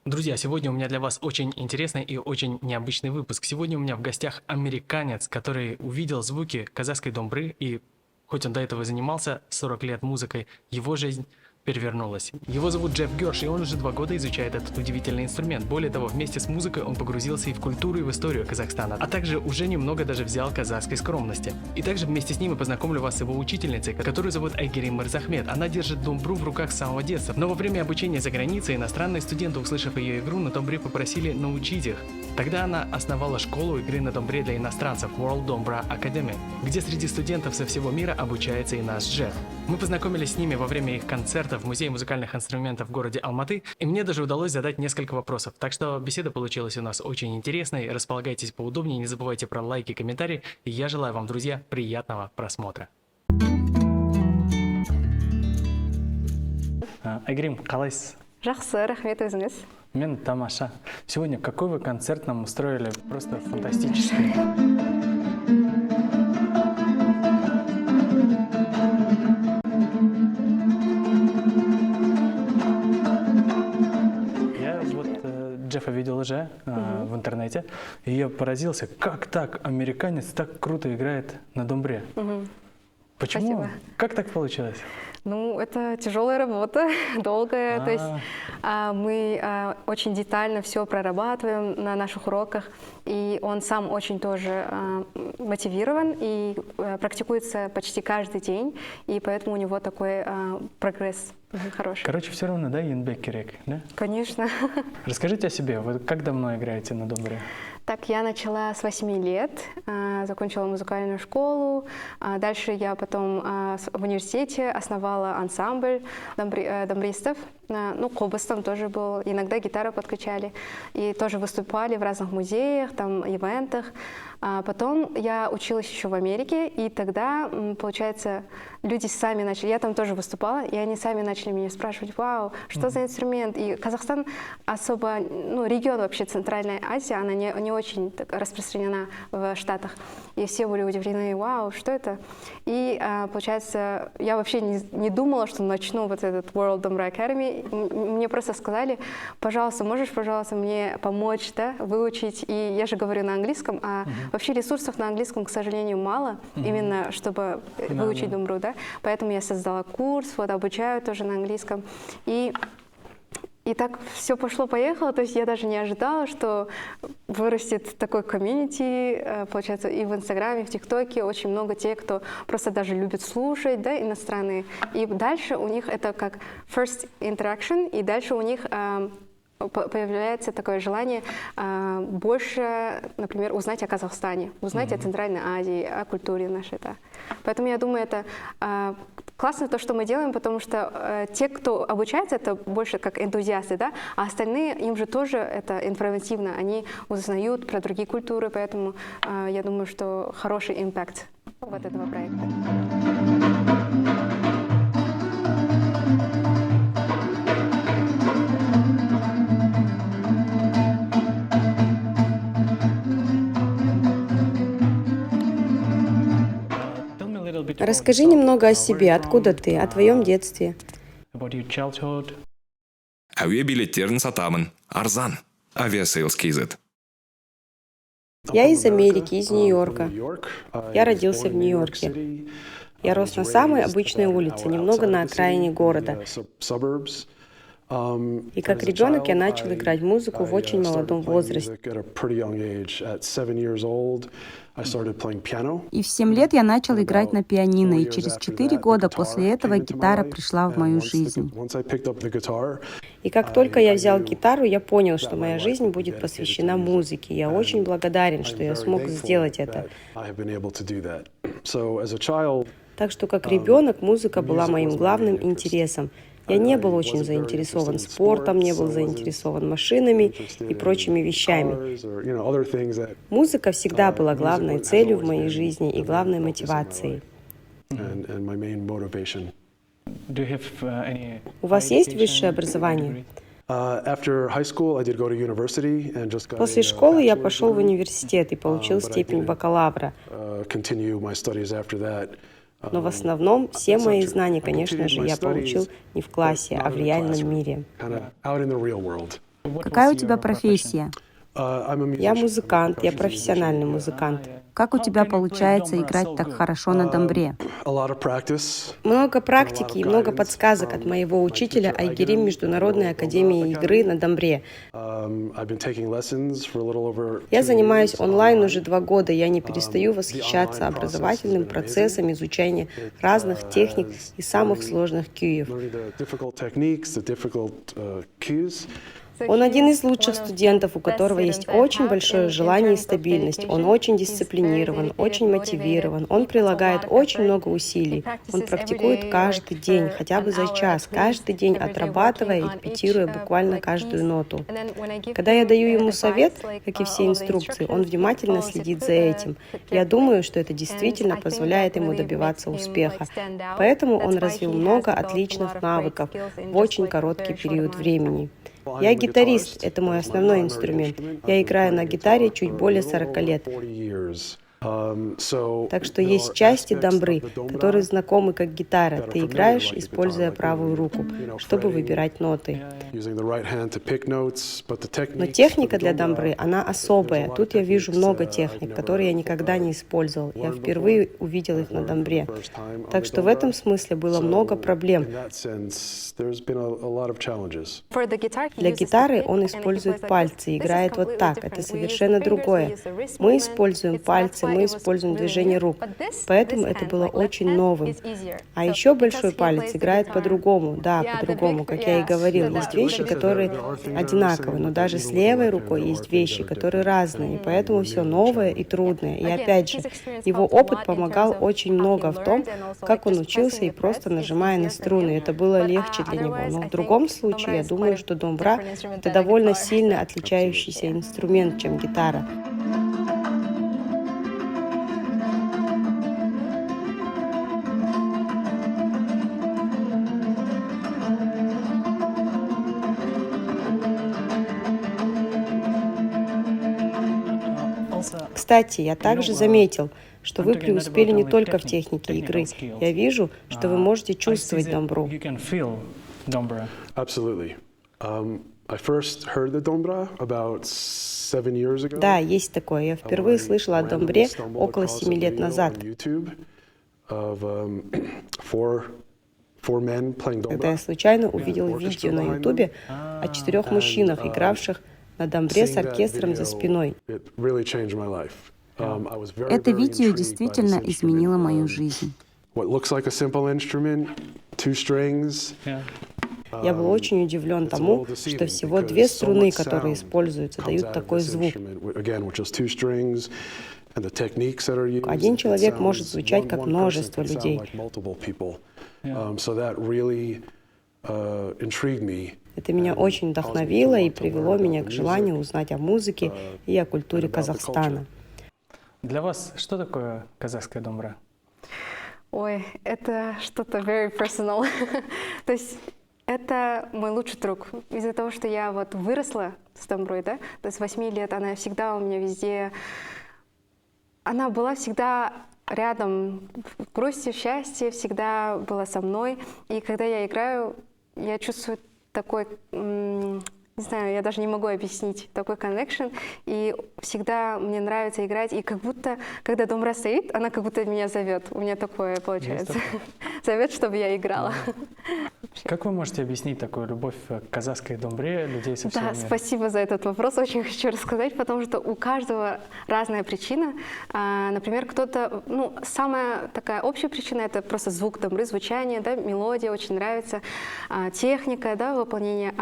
Друзья, сегодня у меня для вас очень интересный и очень необычный выпуск. Сегодня у меня в гостях американец, который увидел звуки казахской домбры, и хоть он до этого занимался 40 лет музыкой, его жизнь перевернулась. Его зовут Джефф Герш, и он уже 2 года изучает этот удивительный инструмент. Более того, вместе с музыкой он погрузился и в культуру, и в историю Казахстана, а также уже немного даже взял казахской скромности. И также вместе с ним я познакомлю вас с его учительницей, которую зовут Айгерим Мырзахмет. Она держит домбру в руках с самого детства. Но во время обучения за границей иностранные студенты, услышав ее игру на домбре, попросили научить их. Тогда она основала школу игры на домбре для иностранцев World Dombra Academy, где среди студентов со всего мира обучается и наш Джефф. Мы познакомились с ними во время их концерта в Музее музыкальных инструментов в городе Алматы, и мне даже удалось задать несколько вопросов. Так что беседа получилась у нас очень интересной. Располагайтесь поудобнее, не забывайте про лайки и комментарии. И я желаю вам, друзья, приятного просмотра. Айгерим, қалайсыз? Жақсы, рахмет өзіңіз. Мен тамаша. Сегодня какой вы концерт нам устроили? Просто фантастический. Я вот Джеффа видел уже в интернете, и я поразился, как так американец так круто играет на домбре. Почему? Спасибо. Как так получилось? Ну, это тяжелая работа, долгая. То есть мы очень детально все прорабатываем на наших уроках, и он сам очень тоже мотивирован и практикуется почти каждый день, и поэтому у него такой прогресс хороший. Короче, все равно, да, еңбек керек, да? Конечно. Расскажите о себе. Вы как давно играете на домбре? Так, я начала с 8 лет, закончила музыкальную школу. Дальше я потом в университете основала ансамбль домбристов. Ну, кобас там тоже был, иногда гитару подкачали. И тоже выступали в разных музеях, там, ивентах. Потом я училась еще в Америке, и тогда, получается, люди сами начали, я там тоже выступала, и они сами начали меня спрашивать: вау, что за инструмент? И Казахстан особо, ну, регион вообще Центральная Азия, она не очень так распространена в Штатах. И все были удивлены: вау, что это? И, получается, я вообще не думала, что начну вот этот World Dombra Academy. Мне просто сказали: пожалуйста, можешь, пожалуйста, мне помочь, да, выучить? И я же говорю на английском, а вообще ресурсов на английском, к сожалению, мало, именно чтобы выучить домбру, да. Поэтому я создала курс, вот обучаю тоже на английском. И так все пошло-поехало, то есть я даже не ожидала, что вырастет такой комьюнити, получается, и в Инстаграме, и в ТикТоке очень много тех, кто просто даже любит слушать, да, иностранные. И дальше у них это как first interaction, и дальше у них появляется такое желание больше, например, узнать о Казахстане, узнать о Центральной Азии, о культуре нашей. Да. Поэтому я думаю, это классно то, что мы делаем, потому что те, кто обучается, это больше как энтузиасты, да, а остальные, им же тоже это информативно, они узнают про другие культуры, поэтому я думаю, что хороший импакт вот этого проекта. Расскажи немного о себе, откуда ты, о твоем детстве. Әуе билеттерін сатамын. Арзан. Авиасейлс KZ. Я из Америки, из Нью-Йорка. Я родился в Нью-Йорке. Я рос на самой обычной улице, немного на окраине города. И как ребенок я начал играть музыку в очень молодом возрасте. И в 7 лет я начал играть на пианино, и через 4 года после этого гитара пришла в мою жизнь. И как только я взял гитару, я понял, что моя жизнь будет посвящена музыке. Я очень благодарен, что я смог сделать это. Так что как ребенок музыка была моим главным интересом. Я не был очень заинтересован спортом, не был заинтересован машинами и прочими вещами. Музыка всегда была главной целью в моей жизни и главной мотивацией. У вас есть высшее образование? После школы я пошел в университет и получил степень бакалавра. Но в основном все мои знания, конечно же, я получил не в классе, а в реальном мире. Какая у тебя профессия? Я музыкант, я профессиональный музыкант. Как у тебя получается играть так хорошо на домбре? Много практики и много подсказок от моего учителя Айгерим Международной академии игры на домбре. Я занимаюсь онлайн уже 2 года, я не перестаю восхищаться образовательным процессом изучения разных техник и самых сложных кюев. Он один из лучших студентов, у которого есть очень большое желание и стабильность. Он очень дисциплинирован, очень мотивирован. Он прилагает очень много усилий. Он практикует каждый день, хотя бы за час, каждый день отрабатывая и репетируя буквально каждую ноту. Когда я даю ему совет, как и все инструкции, он внимательно следит за этим. Я думаю, что это действительно позволяет ему добиваться успеха. Поэтому он развил много отличных навыков в очень короткий период времени. Я гитарист, это мой основной инструмент. Я играю на гитаре чуть более 40 лет. Так что есть части домбры, которые знакомы как гитара. Ты играешь, используя правую руку, чтобы выбирать ноты. Но техника для домбры, она особая. Тут я вижу много техник, которые я никогда не использовал. Я впервые увидел их на домбре. Так что в этом смысле было много проблем. Для гитары он использует пальцы, играет вот так. Это совершенно другое. Мы используем пальцы, мы используем движение рук. Поэтому это было очень новым. А еще большой палец играет по-другому. Да, по-другому, как я и говорил. Есть вещи, которые одинаковые, но даже с левой рукой есть вещи, которые разные. И поэтому все новое и трудное. И опять же, его опыт помогал очень много в том, как он учился и просто нажимая на струны. Это было легче для него. Но в другом случае, я думаю, что домбра — это довольно сильно отличающийся инструмент, чем гитара. Кстати, я также заметил, что вы преуспели не только в технике игры. Я вижу, что вы можете чувствовать домбру. Да, есть такое. Я впервые слышал о домбре около 7 лет назад, когда я случайно увидел видео на Ютубе о 4 мужчинах, игравших на домбре с оркестром за спиной. Это видео действительно изменило мою жизнь. Я был очень удивлен тому, что всего 2 струны, которые используются, дают такой звук. Один человек может звучать как множество людей. Это меня очень вдохновило и привело меня к желанию узнать о музыке и о культуре Казахстана. Для вас что такое казахская домбра? Ой, это что-то very personal. То есть это мой лучший друг. Из-за того, что я вот выросла с домброй, да, то есть 8 лет, она всегда у меня везде, она была всегда рядом, в грусти, в счастье, всегда была со мной. И когда я играю, я чувствую такой, не знаю, я даже не могу объяснить, такой connection. И всегда мне нравится играть. И как будто, когда домбра стоит, она как будто меня зовет. У меня такое получается. Зовет, чтобы я играла. Как вы можете объяснить такую любовь к казахской домбре людей со всего Да, мира? спасибо за этот вопрос. Очень хочу рассказать, потому что у каждого разная причина. Например, кто-то, самая такая общая причина — это просто звук домбры, звучание, да, мелодия очень нравится, техника, да, выполнение.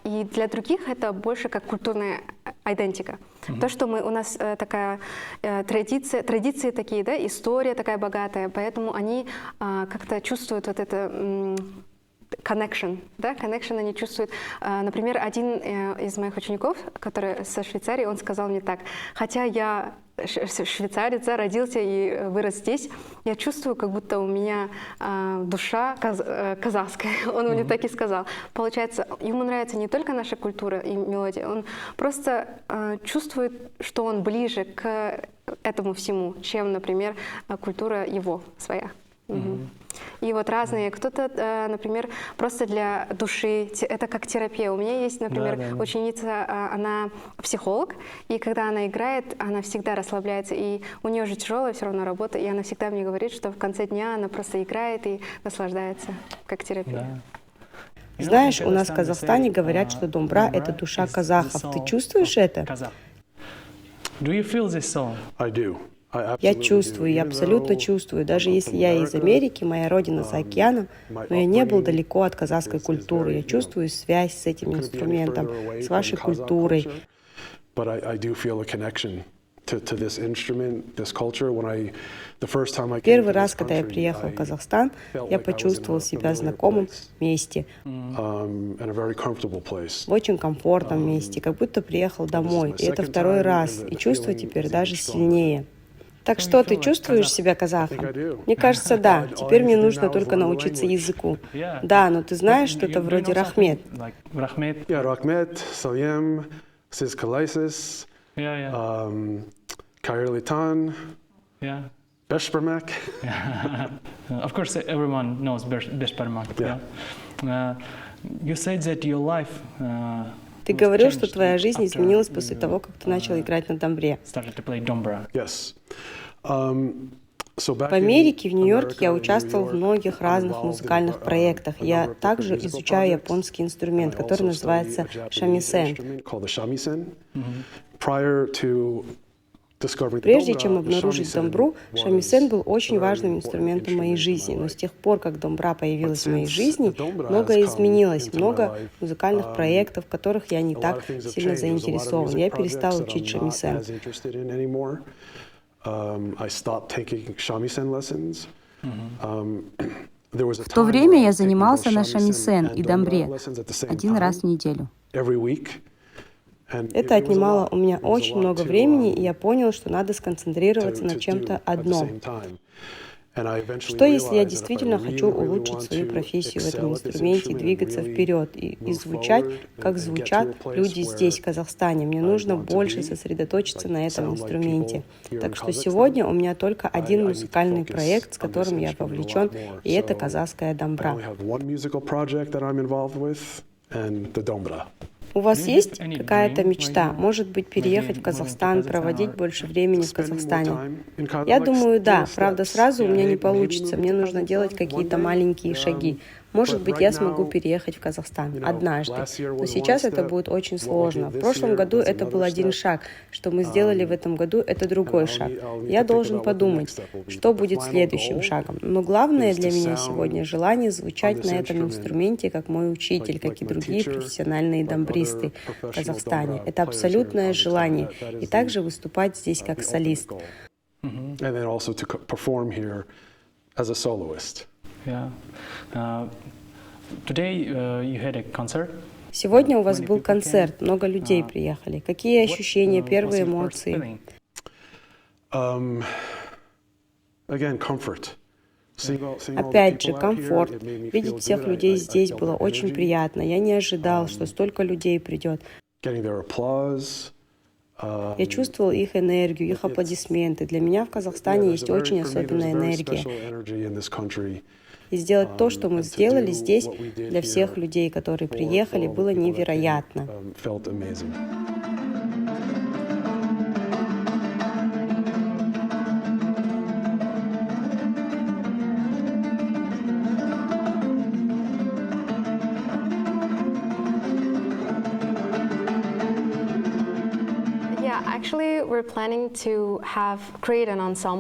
И для других это больше как культурная идентика. То, что у нас такая традиции такие, да, история такая богатая, поэтому они как-то чувствуют вот это connection, да, connection они чувствуют. Например, один из моих учеников, который со Швейцарии, он сказал мне так: хотя я швейцарец, родился и вырос здесь, я чувствую, как будто у меня душа казахская. Он мне так и сказал. Получается, ему нравится не только наша культура и мелодия, он просто чувствует, что он ближе к этому всему, чем, например, культура его своя. И вот разные, кто-то, например, просто для души, это как терапия. У меня есть, например, ученица, она психолог, и когда она играет, она всегда расслабляется, и у нее же тяжелая все равно работа, и она всегда мне говорит, что в конце дня она просто играет и наслаждается, как терапия. Знаешь, у нас в Казахстане говорят, что домбра — это душа казахов. Ты чувствуешь это? Do you feel this song? Я чувствую, я абсолютно чувствую. Даже если я из Америки, моя родина за океаном, но я не был далеко от казахской культуры. Я чувствую связь с этим инструментом, с вашей культурой. Первый раз, когда я приехал в Казахстан, я почувствовал себя знакомым месте, в очень комфортном месте, как будто приехал домой. И это второй раз, и чувство теперь даже сильнее. Так что, ты чувствуешь себя казахом? Мне кажется, да. Теперь мне нужно только научиться языку. Да, но ты знаешь, что это вроде рахмет. Рахмет. Рахмет, салем, сиз калайсис, кайрлитан, бешпермак. Of course, everyone knows Beshbarmak. You said that your life Ты говорил, что твоя жизнь изменилась после того, как ты начал играть на домбре. В Америке, в Нью-Йорке я участвовал в многих разных музыкальных проектах. Я также изучаю японский инструмент, который называется шамисен. Прежде чем обнаружить домбру, шамисен был очень важным инструментом в моей жизни. Но с тех пор, как домбра появилась в моей жизни, многое изменилось. Много музыкальных проектов, в которых я не так сильно заинтересован. Я перестал учить шамисен. В то время я занимался на шамисен и домбре один раз в неделю. Это отнимало у меня очень много времени, и я понял, что надо сконцентрироваться на чем-то одном. Что, если я действительно хочу улучшить свою профессию в этом инструменте и двигаться вперед, и звучать, как звучат люди здесь, в Казахстане? Мне нужно больше сосредоточиться на этом инструменте. Так что сегодня у меня только один музыкальный проект, с которым я вовлечен, и это казахская домбра. У вас есть какая-то мечта? Может быть, переехать в Казахстан, проводить больше времени в Казахстане? Я думаю, да. Правда, сразу у меня не получится. Мне нужно делать какие-то маленькие шаги. Может быть, я смогу переехать в Казахстан однажды. Но сейчас это будет очень сложно. В прошлом году это был один шаг. Что мы сделали в этом году, это другой шаг. Я должен подумать, что будет следующим шагом. Но главное для меня сегодня желание звучать на этом инструменте, как мой учитель, как и другие профессиональные домбристы в Казахстане. Это абсолютное желание. И также выступать здесь как солист. Сегодня у вас был концерт, много людей приехали. Какие ощущения, первые эмоции? Опять же, комфорт. Видеть всех людей здесь было очень приятно. Я не ожидал, что столько людей придет. Я чувствовал их энергию, их аплодисменты. Для меня в Казахстане есть очень особенная энергия. И сделать то, что мы сделали здесь, для всех людей, которые приехали, было невероятно.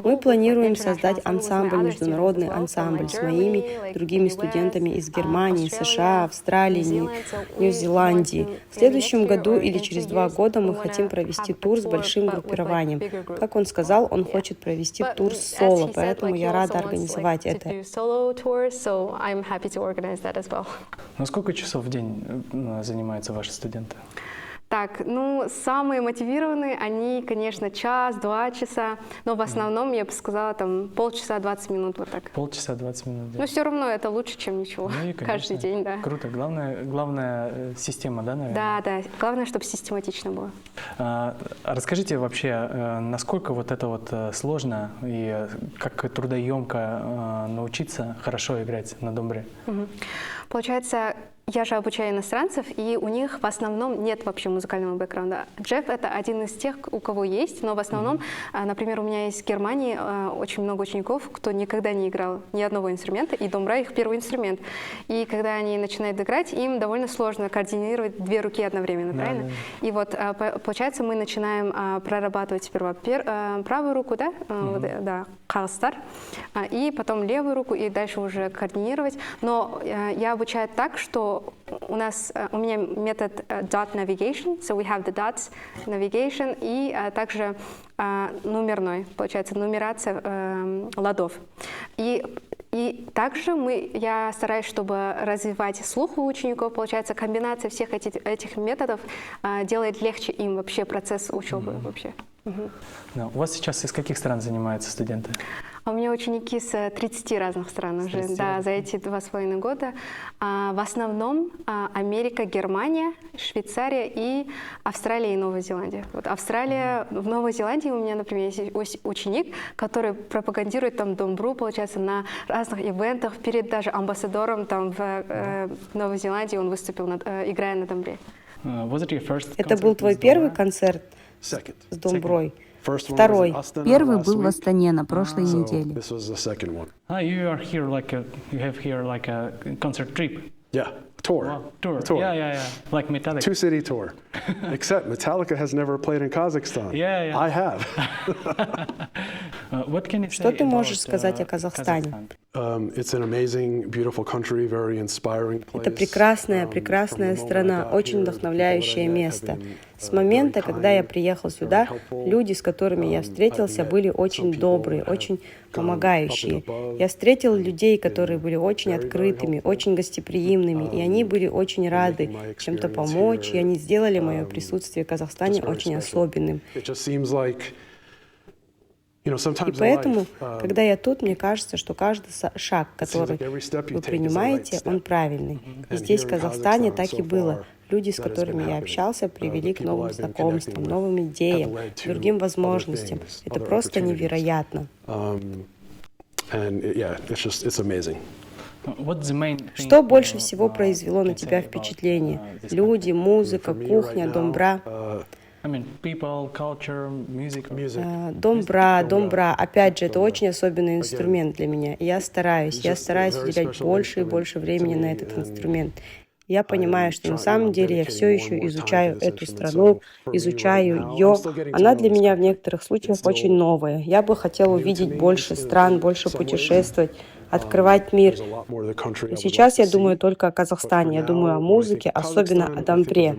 Мы планируем создать ансамбль, международный ансамбль с моими другими студентами из Германии, США, Австралии, Нью-Зеландии. В следующем году или через 2 года мы хотим провести тур с большим группированием. Как он сказал, он хочет провести тур с соло, поэтому я рада организовать это. На сколько часов в день занимаются ваши студенты? Так, ну, самые мотивированные, они, конечно, час, 2 часа, но в основном, я бы сказала, там полчаса, 20 минут, вот так. Полчаса, 20 минут. Но все равно это лучше, чем ничего. Ну и, Каждый конечно, день, да. Круто. Главное система, да, наверное? Да. Главное, чтобы систематично было. Расскажите вообще, насколько вот это вот сложно и как трудоемко научиться хорошо играть на домбре? Получается, я же обучаю иностранцев, и у них в основном нет вообще музыкального бэкграунда. Джефф — это один из тех, у кого есть, но в основном, например, у меня есть в Германии очень много учеников, кто никогда не играл ни одного инструмента, и домбра — их первый инструмент. И когда они начинают играть, им довольно сложно координировать 2 руки одновременно, правильно? Да. И вот, получается, мы начинаем прорабатывать сперва правую руку, да, да, калстар, и потом левую руку, и дальше уже координировать. Но я обучаю так, что у меня метод dot navigation, so we have the dots navigation, и также номерной, получается, нумерация ладов. И также я стараюсь, чтобы развивать слух у учеников. Получается, комбинация всех этих методов делает легче им вообще процесс учебы вообще. Да. У вас сейчас из каких стран занимаются студенты? У меня ученики с 30 разных стран уже, да, за эти 2,5 года. В основном Америка, Германия, Швейцария и Австралия и Новая Зеландия. Вот Австралия, в Новой Зеландии у меня, например, есть ученик, который пропагандирует там домбру, получается, на разных ивентах, перед даже амбассадором там в Новой Зеландии он выступил, играя на домбре. Это был твой первый концерт с домброй? Второй. Первый был в Астане на прошлой неделе. You have here like a concert trip. Yeah, tour. Wow. Tour. Yeah. Like Metallica. 2-city tour. Except Metallica has never played in Kazakhstan. Yeah. I have. Что ты можешь сказать о Казахстане? It's an amazing, beautiful country, very inspiring place. Это прекрасная страна, очень вдохновляющее место. С момента, когда я приехал сюда, люди, с которыми я встретился, были очень добрые, очень помогающие. Я встретил людей, которые были очень открытыми, очень гостеприимными, и они были очень рады чем-то помочь, и они сделали мое присутствие в Казахстане очень особенным. И поэтому, когда я тут, мне кажется, что каждый шаг, который вы принимаете, он правильный. И здесь, в Казахстане, так и было. Люди, с которыми я общался, привели к новым знакомствам, новым идеям, другим возможностям. Это просто невероятно. Что больше всего произвело на тебя впечатление? Люди, музыка, кухня, домбра? Домбра. Опять же, это очень особенный инструмент для меня. И я стараюсь уделять больше и больше времени на этот инструмент. Я понимаю, что на самом деле я все еще изучаю эту страну, изучаю ее. Она для меня в некоторых случаях очень новая. Я бы хотела увидеть больше стран, больше путешествовать, открывать мир. Но сейчас я думаю только о Казахстане, я думаю о музыке, особенно о домбре.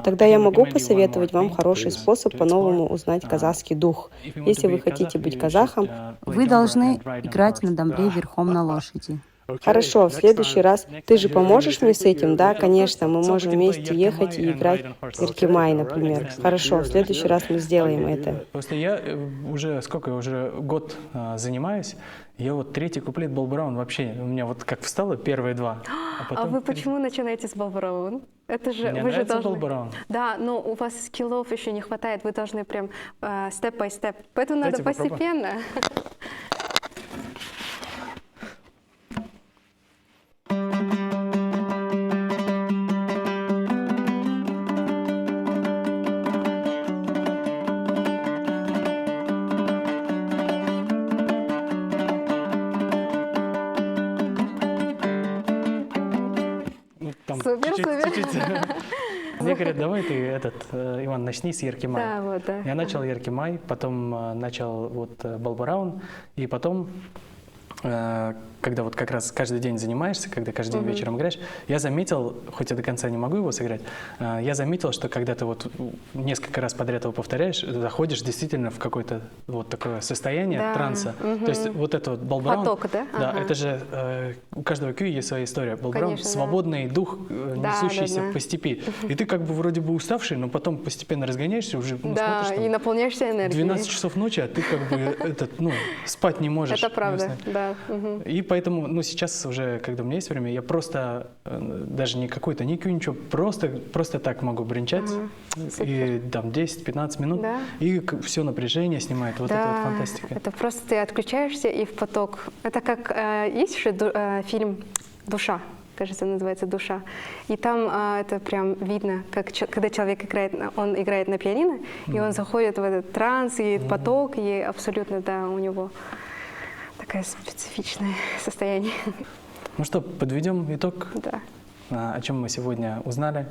Тогда я могу посоветовать вам хороший способ по-новому узнать казахский дух. Если вы хотите быть казахом, вы должны играть на домбре верхом на лошади. Хорошо, в следующий раз ты же поможешь мне с этим? Да, конечно, мы можем вместе ехать и играть Еркимай, например. Хорошо, в следующий раз мы сделаем это. Просто я уже год занимаюсь, я вот третий куплет Балбараун вообще, у меня вот как встало первые 2. А вы почему начинаете с Балбараун? Это же мне вы же должны. Балбараун. Да, но у вас скиллов еще не хватает, вы должны прям степ-бай-степ. Поэтому надо постепенно. Супер. Мне говорят, давай ты Иван, начни с Еркимай. Да, вот, да. Я начал Еркимай, потом начал вот Балбараун, и потом когда вот как раз каждый день занимаешься, когда каждый день вечером играешь, я заметил, хоть я до конца не могу его сыграть, я заметил, что когда ты вот несколько раз подряд его повторяешь, заходишь действительно в какое-то вот такое состояние транса. То есть вот это вот Боб Браун, Поток, да? да, Ага. это же у каждого Q есть своя история. Боб Браун Конечно, да. свободный дух, несущийся да. по степи. И ты как бы вроде бы уставший, но потом постепенно разгоняешься, уже Да, смотришь, и там, наполняешься энергией. 12 часов ночи, а ты как бы спать не можешь. Это правда, Ясно. да. Мгм. И поэтому, сейчас уже, когда у меня есть время, я просто, даже не какой-то, не Q, ничего, просто так могу бренчать. И там 10-15 минут, Да. и все напряжение снимает. Вот это вот фантастика. Это просто ты отключаешься и в поток. Это как есть же фильм «Душа», кажется, называется «Душа». И там это прям видно, как когда человек играет, он играет на пианино, и он заходит в этот транс, и поток, и абсолютно, да, у него такое специфичное состояние. Ну что, подведем итог, Да. о чем мы сегодня узнали.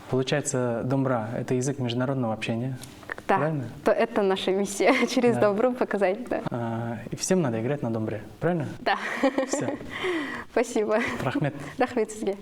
Получается, домбра — это язык международного общения. Да, Правильно? то это наша миссия через Да. добру показать. Да. И всем надо играть на домбре. Правильно? Да. Все. Спасибо. Рахмет. Рахмет сізге.